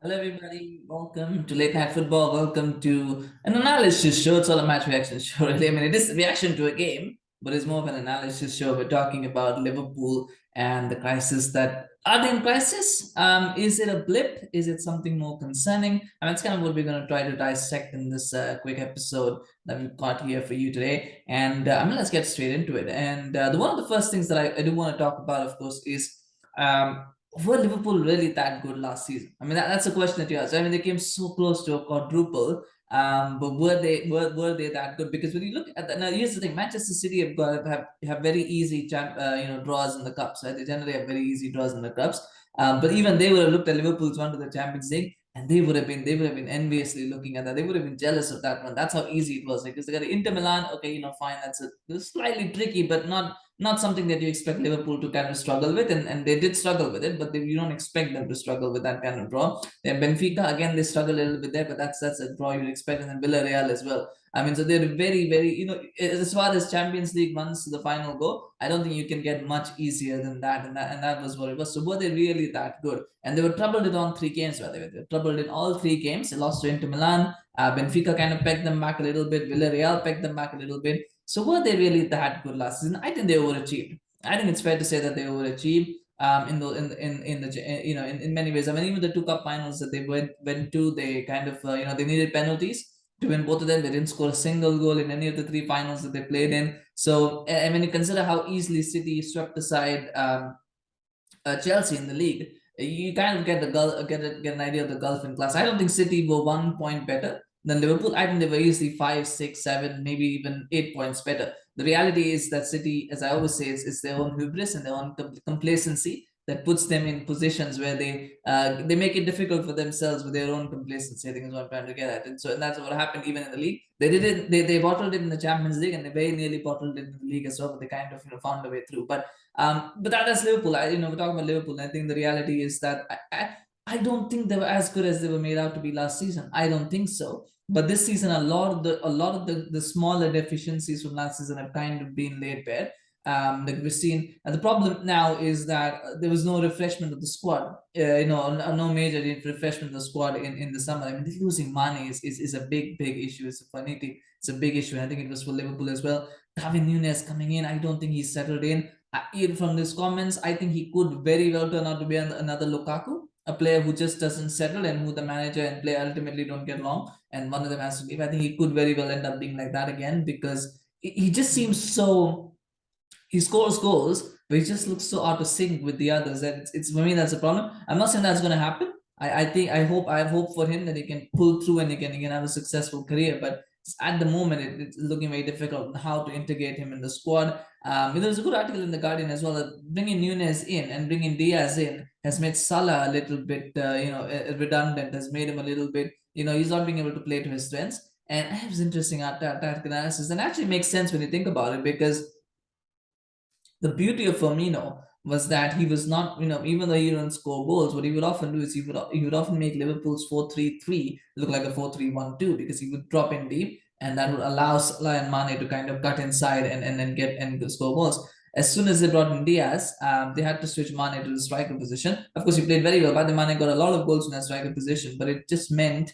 Hello, everybody. Welcome to Late Night Football. Welcome to an analysis show. It's not a match reaction show, really. I mean, it is a reaction to a game, but it's more of an analysis show. We're talking about Liverpool and the crisis that are they in crisis? Is it a blip? Is it something more concerning? And that's kind of what we're going to try to dissect in this quick episode that we've got here for you today. And let's get straight into it. And one of the first things that I do want to talk about, of course, is. Um, were Liverpool really that good last season? I mean, that's a question that you asked. I mean, they came so close to a quadruple, but were they that good? Because when you look at that, now here's the thing: Manchester City have very easy draws in the cups. Right? They generally have very easy draws in the cups. But even they would have looked at Liverpool's run to the Champions League, and they would have been enviously looking at that. They would have been jealous of that one. That's how easy it was. Because they got Inter Milan. Okay, fine. It's slightly tricky, but not something that you expect Liverpool to kind of struggle with, and they did struggle with it, but you don't expect them to struggle with that kind of draw. Then Benfica again, they struggle a little bit there, but that's a draw you'd expect, and then Villarreal as well. I mean, so they're very as far as Champions League runs to the final go, I don't think you can get much easier than that, and that was what it was. So were they really that good? And they were troubled in all three games. By the way, they were troubled in all three games. They lost to Inter Milan. Benfica kind of pegged them back a little bit. Villarreal pegged them back a little bit. So were they really that good last season? I think they overachieved. I think it's fair to say that they overachieved in many ways. I mean, even the two cup finals that they went to, they kind of they needed penalties to win both of them. They didn't score a single goal in any of the three finals that they played in. So I mean, you consider how easily City swept aside Chelsea in the league. You kind of get an idea of the gulf in class. I don't think City were 1 point better than Liverpool. I think they were easily 5, 6, 7, maybe even 8 points better. The reality is that City, as I always say, is their own hubris and their own complacency that puts them in positions where they make it difficult for themselves with their own complacency. I think is what I'm trying to get at, and that's what happened even in the league. They did it. They bottled it in the Champions League, and they very nearly bottled it in the league as well. But they kind of found a way through. But that's Liverpool. We're talking about Liverpool. And I think the reality is that I don't think they were as good as they were made out to be last season. I don't think so. But this season, a lot of the smaller deficiencies from last season have kind of been laid bare. Like we've seen, and the problem now is that there was no refreshment of the squad. No major refreshment of the squad in the summer. I mean, losing Mane is a big issue. It's a funny thing. It's a big issue. And I think it was for Liverpool as well. Darwin Nunez coming in, I don't think he's settled in. From his comments, I think he could very well turn out to be another Lukaku, a player who just doesn't settle and who the manager and player ultimately don't get along, and one of them has to leave. I think he could very well end up being like that again because he just seems so. He scores goals, but he just looks so out of sync with the others. That it's for me that's a problem. I'm not saying that's going to happen. I think I hope for him that he can pull through and he can have a successful career. But at the moment, it's looking very difficult on how to integrate him in the squad. There's a good article in the Guardian as well that bringing Nunez in and bringing Diaz in has made Salah a little bit redundant. Has made him a little bit he's not being able to play to his strengths. And it was interesting tactical analysis and actually makes sense when you think about it because the beauty of Firmino was that he was not, even though he didn't score goals, what he would often do is he would often make Liverpool's 4-3-3 look like a 4-3-1-2 because he would drop in deep and that would allow Salah and Mane to kind of cut inside and then get and score goals. As soon as they brought in Diaz, they had to switch Mane to the striker position. Of course, he played very well, but the Mane got a lot of goals in that striker position, but it just meant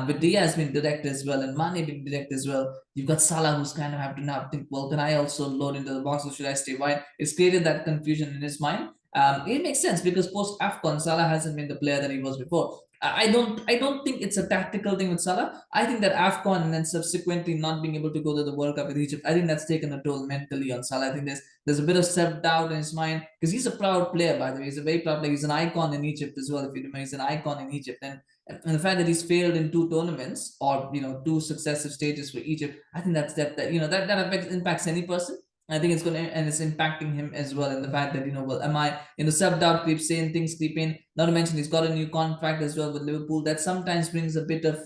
with Diaz being direct as well and Mane being direct as well, you've got Salah who's kind of have to now think, well, can I also load into the box or should I stay wide? It's created that confusion in his mind. It makes sense because post AFCON, Salah hasn't been the player that he was before. I don't think it's a tactical thing with Salah. I think that AFCON and then subsequently not being able to go to the World Cup with Egypt, I think that's taken a toll mentally on Salah. I think there's a bit of self-doubt in his mind because he's a proud player, by the way. He's a very proud player. He's an icon in Egypt as well. If you remember, he's an icon in Egypt. And the fact that he's failed in two tournaments or two successive stages for Egypt, I think that impacts any person. I think it's going to and it's impacting him as well. And the fact that well, am I self doubt creeps in, things creep in. Not to mention he's got a new contract as well with Liverpool. That sometimes brings a bit of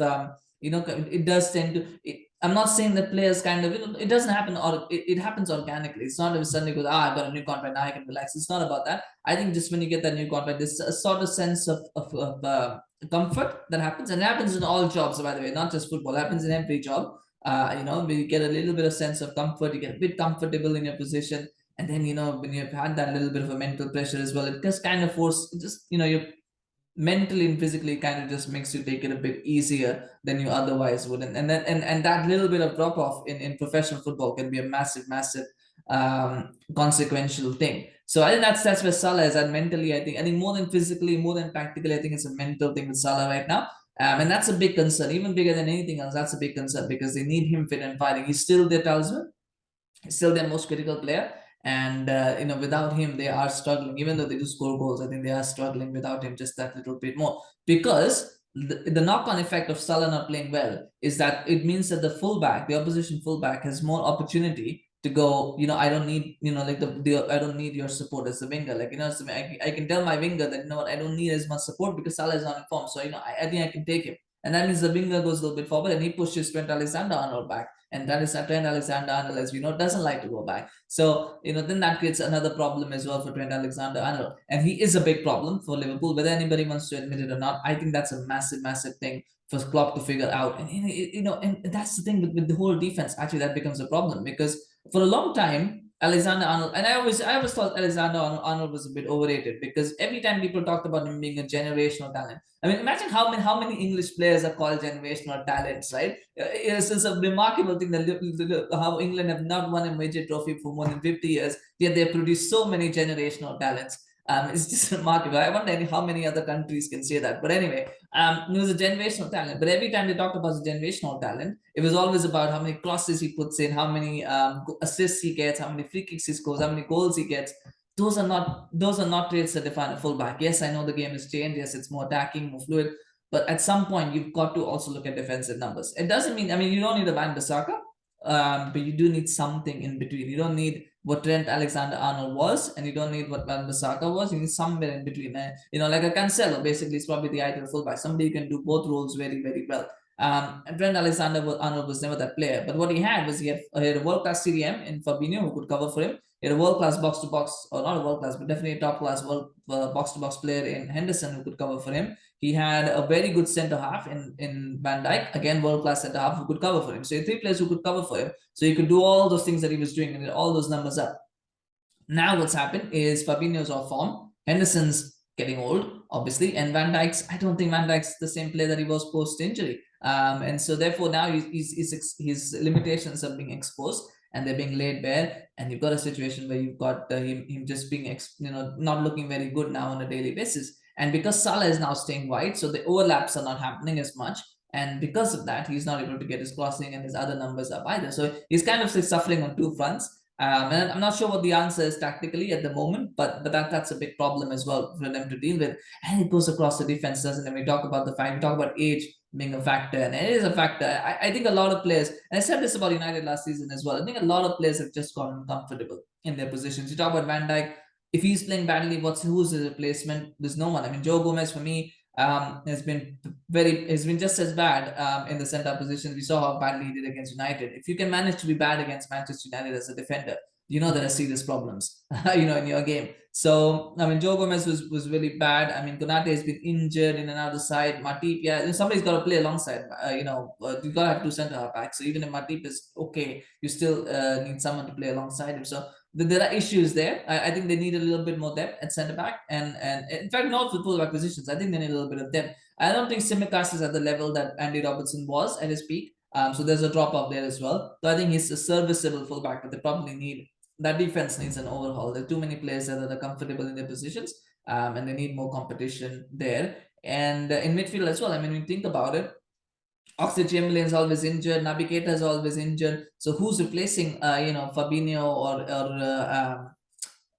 it does tend to. I'm not saying that players kind of it doesn't happen or it happens organically. It's not if suddenly goes I've got a new contract now I can relax. It's not about that. I think just when you get that new contract, there's a sort of sense of comfort that happens, and it happens in all jobs, by the way, not just football. It happens in every job. You get a little bit of sense of comfort, you get a bit comfortable in your position, and then when you've had that little bit of a mental pressure as well, it just kind of force just mentally and physically kind of just makes you take it a bit easier than you otherwise would. And that little bit of drop off in professional football can be a massive consequential thing. So I think that's where Salah is at mentally. I think more than physically, more than tactically, I think it's a mental thing with Salah right now. And that's a big concern, even bigger than anything else. That's a big concern because they need him fit and fighting. He's still their talisman, still their most critical player. And without him, they are struggling. Even though they do score goals, I think they are struggling without him just that little bit more. Because the knock-on effect of Salah not playing well is that it means that the opposition fullback, has more opportunity to go. I don't need, like I don't need your support as the winger. Like I can tell my winger that what, I don't need as much support because Salah is not in form. So I think I can take him. And that means the winger goes a little bit forward and he pushes Trent Alexander-Arnold back. And that is Trent Alexander-Arnold, as we know, doesn't like to go back. So, then that creates another problem as well for Trent Alexander-Arnold. And he is a big problem for Liverpool, whether anybody wants to admit it or not. I think that's a massive thing for Klopp to figure out. And that's the thing with the whole defense. Actually, that becomes a problem because for a long time, Alexander-Arnold, and I always thought Alexander-Arnold was a bit overrated because every time people talked about him being a generational talent. I mean, imagine how many English players are called generational talents, right? It's a remarkable thing that how England have not won a major trophy for more than 50 years, yet they produce so many generational talents. It's just remarkable. I wonder how many other countries can say that. But anyway, he was a generational talent. But every time they talked about the generational talent, it was always about how many crosses he puts in, how many assists he gets, how many free kicks he scores, how many goals he gets. Those are not traits that define a fullback. Yes, I know the game has changed. Yes, it's more attacking, more fluid. But at some point, you've got to also look at defensive numbers. It doesn't mean, I mean, you don't need a Van Bissaka, but you do need something in between. You don't need what Trent Alexander-Arnold was, and you don't need what Van Bissaka was. You need somewhere in between. Like a Cancelo, basically, is probably the ideal fullback. Somebody who can do both roles very well. And Trent Alexander-Arnold was never that player. But what he had was he had a world-class CDM in Fabinho who could cover for him. He had a world-class box-to-box, or not a world-class, but definitely a top-class box-to-box player in Henderson who could cover for him. He had a very good centre half in Van Dijk, again world-class centre half who could cover for him. So he had three players who could cover for him. So he could do all those things that he was doing and all those numbers up. Now what's happened is Fabinho's off form, Henderson's getting old, obviously, and I don't think Van Dijk's the same player that he was post-injury. And so therefore now his limitations are being exposed and they're being laid bare, and you've got a situation where you've got him just being not looking very good now on a daily basis. And because Salah is now staying wide, so the overlaps are not happening as much. And because of that, he's not able to get his crossing and his other numbers up either. So he's kind of suffering on two fronts. And I'm not sure what the answer is tactically at the moment, but that's a big problem as well for them to deal with. And it goes across the defense, doesn't it? We talk about we talk about age being a factor, and it is a factor. I think a lot of players, and I said this about United last season as well, I think a lot of players have just gotten comfortable in their positions. You talk about Van Dijk, if he's playing badly, who's his replacement? There's no one. I mean, Joe Gomez for me has been just as bad in the centre position. We saw how badly he did against United. If you can manage to be bad against Manchester United as a defender, you know there are serious problems, in your game. So I mean, Joe Gomez was really bad. I mean, Konate has been injured in and out of the side. Matip, yeah, somebody's got to play alongside. You got to have two centre half backs. So even if Matip is okay, you still need someone to play alongside him. So there are issues there. I think they need a little bit more depth at centre back, and in fact, not for full back positions. I think they need a little bit of depth. I don't think Tsimikas is at the level that Andy Robertson was at his peak. So there's a drop off there as well. So I think he's a serviceable fullback, but they probably need that defense needs an overhaul. There are too many players that are comfortable in their positions, and they need more competition there. And in midfield as well. I mean, when you think about it, Oxlade-Chamberlain is always injured. Naby Keita is always injured. So who's replacing, Fabinho or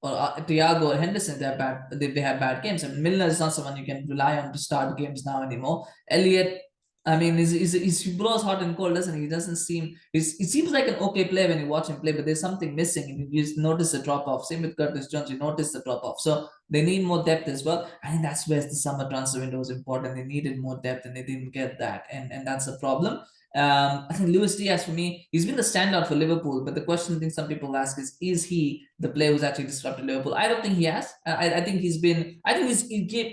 Thiago or Henderson? They have bad games. I mean, Milner is not someone you can rely on to start games now anymore. Elliott, I mean, he blows hot and cold, doesn't he? He doesn't seem. He seems like an okay player when you watch him play, but there's something missing, and you just notice the drop off. Same with Curtis Jones, you notice the drop off. So they need more depth as well. I think that's where the summer transfer window was important. They needed more depth, and they didn't get that, and that's a problem. I think Luis Diaz for me, he's been the standout for Liverpool. But the question I think some people ask is he the player who's actually disrupted Liverpool? I don't think he has. I think he's been. I think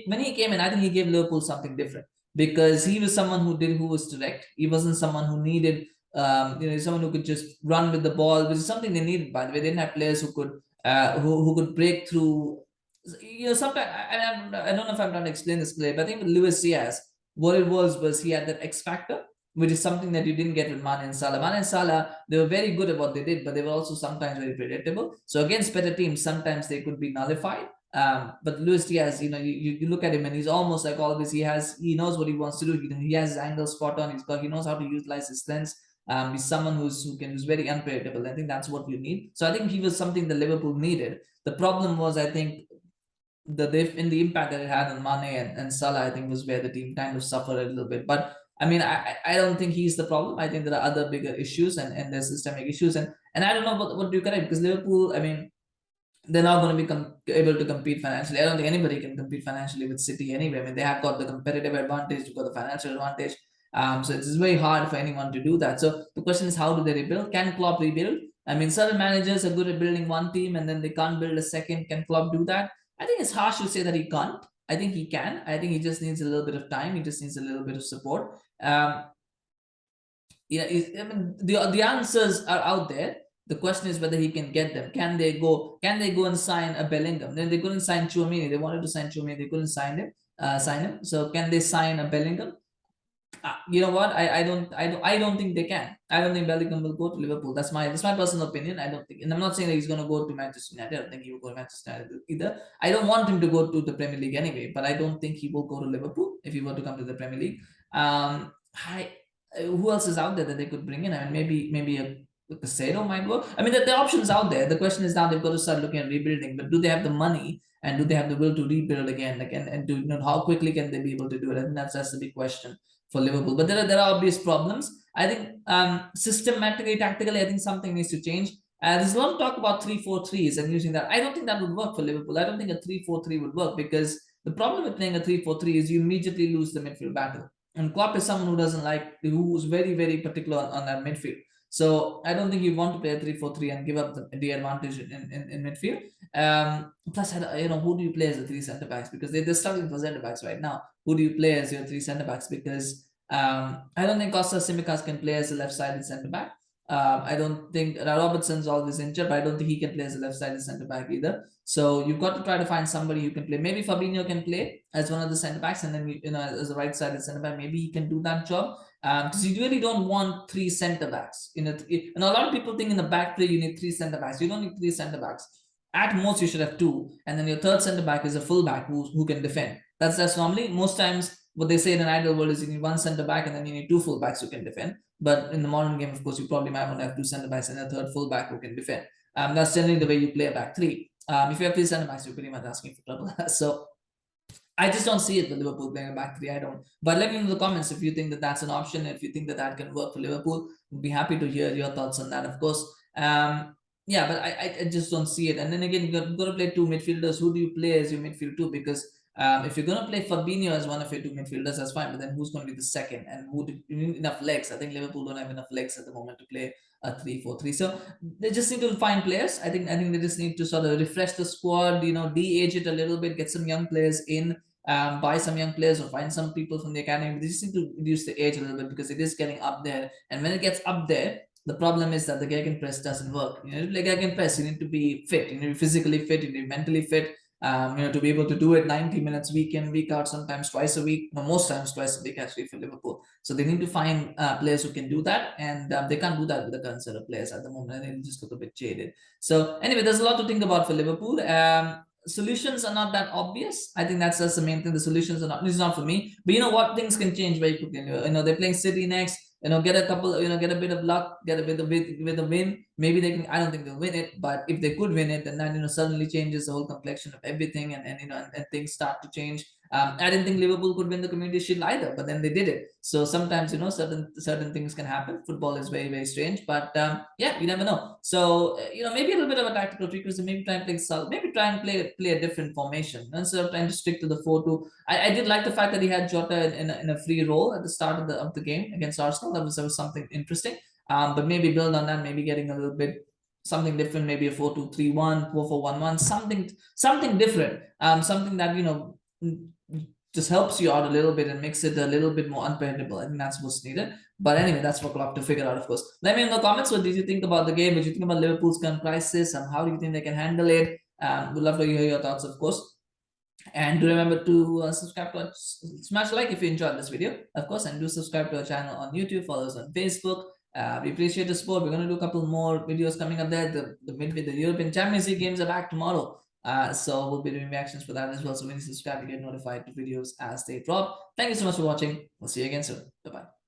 when he came in, I think he gave Liverpool something different because he was someone who was direct. He wasn't someone who needed, someone who could just run with the ball, which is something they needed. By the way, they didn't have players who could break through sometimes I don't know if I'm trying to explain this clearly, but I think with Luis Diaz, what it was he had that X factor, which is something that you didn't get with Mane and Salah. Mane and Salah, they were very good at what they did, but they were also sometimes very predictable. So against better teams, sometimes they could be nullified. But Luis Diaz, you look at him and he's almost like always. He knows what he wants to do. He has his angle spot on. He knows how to utilize his strengths. He's someone who's very unpredictable. I think that's what you need. So I think he was something that Liverpool needed. The problem was, I think, the impact that it had on Mane and Salah, I think, was where the team kind of suffered a little bit. But I mean, I don't think he's the problem. I think there are other bigger issues and there's systemic issues. And I don't know what do you connect, because Liverpool, I mean, they're not going to be able to compete financially. I don't think anybody can compete financially with City anyway. I mean, they have got the competitive advantage, you've got the financial advantage. So it's very hard for anyone to do that. So the question is, how do they rebuild? Can Klopp rebuild? I mean, certain managers are good at building one team and then they can't build a second. Can Klopp do that? I think it's harsh to say that he can't. I think he can. I think he just needs a little bit of time. He just needs a little bit of support. I mean, the answers are out there. The question is whether he can get them. Can they go and sign a Bellingham? Then they couldn't sign Tchouaméni. They wanted to sign Tchouaméni. They couldn't sign him. So can they sign a Bellingham? You know what? I don't think they can. I don't think Bellingham will go to Liverpool. That's my personal opinion. I don't think, and I'm not saying that he's going to go to Manchester United. I don't think he will go to Manchester United either. I don't want him to go to the Premier League anyway, but I don't think he will go to Liverpool if he were to come to the Premier League. I Who else is out there that they could bring in? I mean, maybe a Casado might work. I mean, the options out there. The question is now they've got to start looking at rebuilding. But do they have the money and do they have the will to rebuild again? Like, and do how quickly can they be able to do it? I think that's the big question for Liverpool. But there are obvious problems. I think systematically, tactically, I think something needs to change. There's a lot of talk about 3-4-3s and using that. I don't think that would work for Liverpool. I don't think a 3-4-3 would work, because the problem with playing a 3-4-3 is you immediately lose the midfield battle. And Klopp is someone who doesn't like, who's very, very particular on that midfield. So I don't think you want to play a 3-4-3 and give up the advantage in midfield. Plus, who do you play as the three centre backs? Because they're struggling for centre backs right now. Who do you play as your three centre backs? Because I don't think Tsimikas can play as a left-sided centre back. I don't think Robertson's always injured, but I don't think he can play as a left-sided centre back either. So you've got to try to find somebody who can play. Maybe Fabinho can play as one of the centre backs, and then as a right-sided centre back, maybe he can do that job. Because you really don't want three centre backs. And a lot of people think in the back three you need three centre backs. You don't need three centre backs. At most you should have two, and then your third centre back is a full back who can defend. That's normally, most times, what they say in an ideal world is you need one centre back and then you need two full backs who can defend. But in the modern game, of course, you probably might want to have two centre backs and a third full back who can defend. That's generally the way you play a back three. If you have three centre backs, you're pretty much asking for trouble. So I just don't see it with Liverpool playing a back three. I don't. But let me know in the comments if you think that that's an option. If you think that that can work for Liverpool, we'd be happy to hear your thoughts on that, of course. Yeah, but I just don't see it. And then again, you've got to play two midfielders. Who do you play as your midfield two? Because if you're going to play Fabinho as one of your two midfielders, that's fine. But then who's going to be the second? And you need enough legs? I think Liverpool don't have enough legs at the moment to play a 3-4-3. So they just need to find players. I think they just need to sort of refresh the squad. De-age it a little bit, get some young players in. Buy some young players or find some people from the academy. They just need to reduce the age a little bit, because it is getting up there. And when it gets up there, the problem is that the gegenpress doesn't work. To play gegenpress, you need to be fit. You need to be physically fit. You need to be mentally fit. To be able to do it 90 minutes week in, week out, sometimes twice a week. No, most times twice a week actually for Liverpool. So they need to find players who can do that, and they can't do that with the current set of players at the moment. They just look a bit jaded. So anyway, there's a lot to think about for Liverpool. Solutions are not that obvious. I think that's the main thing. The solutions are not. It's not for me. But you know what? Things can change very quickly. They're playing City next. Get a couple. Get a bit of luck. Get a bit of with a win. Maybe they can. I don't think they'll win it. But if they could win it, then that suddenly changes the whole complexion of everything, and things start to change. I didn't think Liverpool could win the Community Shield either, but then they did it. So sometimes certain things can happen. Football is very, very strange, but yeah, you never know. So maybe a little bit of a tactical trick was maybe try and play a different formation instead of trying to stick to the 4-2. I did like the fact that he had Jota in a free role at the start of the game against Arsenal. That was something interesting. But maybe build on that. Maybe getting a little bit something different. Maybe a 4-2-3-1, 4-4-1-1, something different. Something that just helps you out a little bit and makes it a little bit more unpredictable. I think that's what's needed. But anyway, that's for Klopp to figure out, of course. Let me know in the comments, what did you think about the game? What did you think about Liverpool's current crisis? And how do you think they can handle it? We'd love to hear your thoughts, of course. And do remember to subscribe to smash like if you enjoyed this video, of course, and do subscribe to our channel on YouTube, follow us on Facebook. We appreciate the support. We're going to do a couple more videos coming up there. The European Champions League games are back tomorrow. So we'll be doing reactions for that as well. So when you subscribe, you get notified to videos as they drop. Thank you so much for watching. We'll see you again soon. Bye bye.